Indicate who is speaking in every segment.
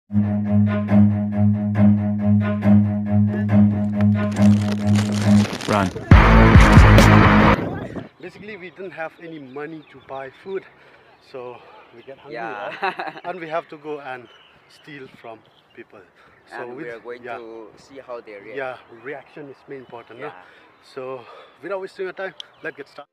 Speaker 1: Run.
Speaker 2: Basically, we didn't have any money to buy food, so we get hungry,
Speaker 3: Yeah.
Speaker 2: right? And we have to go and steal from people. So
Speaker 3: And we are going to see how they react.
Speaker 2: Yeah, reaction is very important.
Speaker 3: Yeah.
Speaker 2: No? So without wasting our time, let's get started.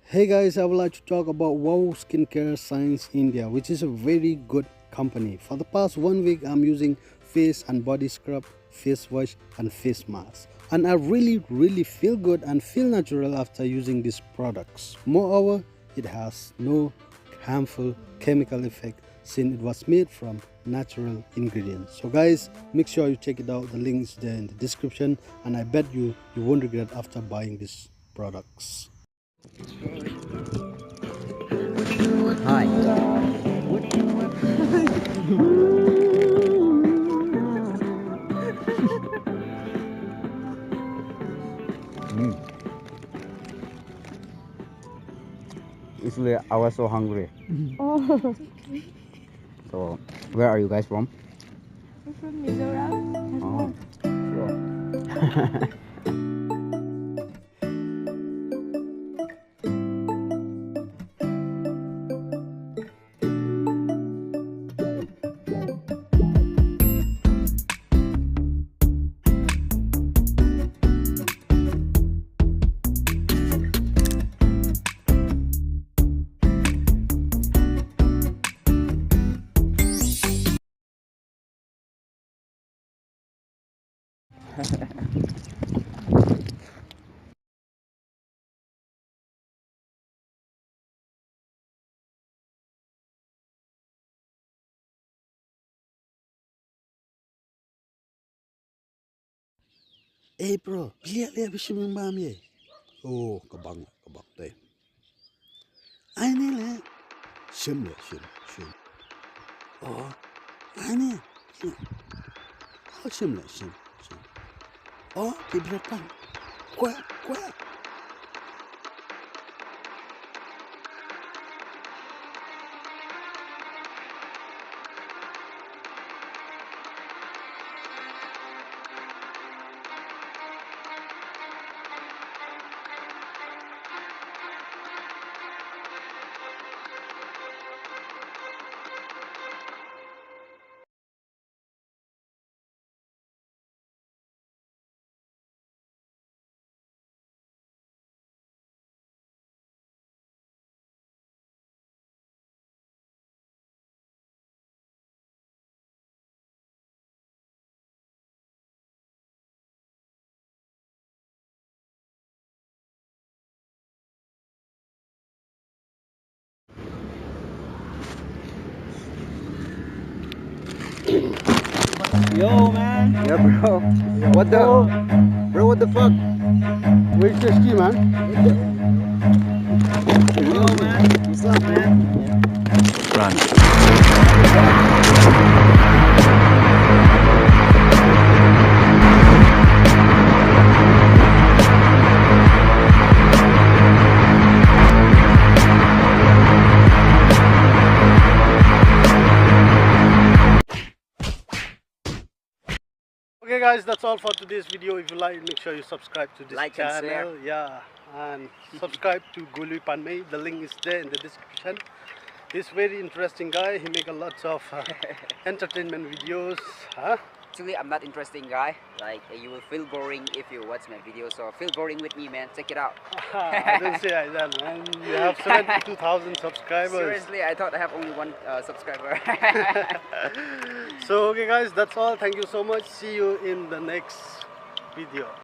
Speaker 2: Hey guys, I would like to talk about Wow Skincare Science India, which is a very good company. For the past 1 week, I'm using face and body scrub, face wash and face mask. And I really feel good and feel natural after using these products. Moreover, it has no harmful chemical effect since it was made from natural ingredients. So guys, make sure you check it out. The link is there in the description, and I bet you won't regret after buying these products.
Speaker 3: Hi. Actually, I was so hungry.
Speaker 4: Oh,
Speaker 3: So, where are you guys from?
Speaker 4: we're from Mizoram.
Speaker 3: Oh, sure.
Speaker 2: Hey bro, lihat jingbam ye. Oh, kabang deh. Ini le, shim. Oh, ini. Oh, shim. Oh, di belakang. Kuat.
Speaker 3: Yo, man. Yeah, bro. What the? Bro, what the fuck?
Speaker 2: Where's the ski, man?
Speaker 3: Yo, man. What's up, man?
Speaker 1: Run.
Speaker 2: Okay guys, that's all for today's video. If you like, make sure you subscribe to this
Speaker 3: Like and
Speaker 2: channel.
Speaker 3: share.
Speaker 2: Yeah, and subscribe to Gulu Panmei. The link is there in the description. He's very interesting guy. He make a lot of entertainment videos. Huh?
Speaker 3: Actually, I'm not interesting guy. Like, you will feel boring if you watch my video. So, feel boring with me, man. Check it out.
Speaker 2: I don't say like that, man. You have 72,000 subscribers.
Speaker 3: Seriously, I thought I have only one subscriber.
Speaker 2: So okay guys, that's all. Thank you so much. See you in the next video.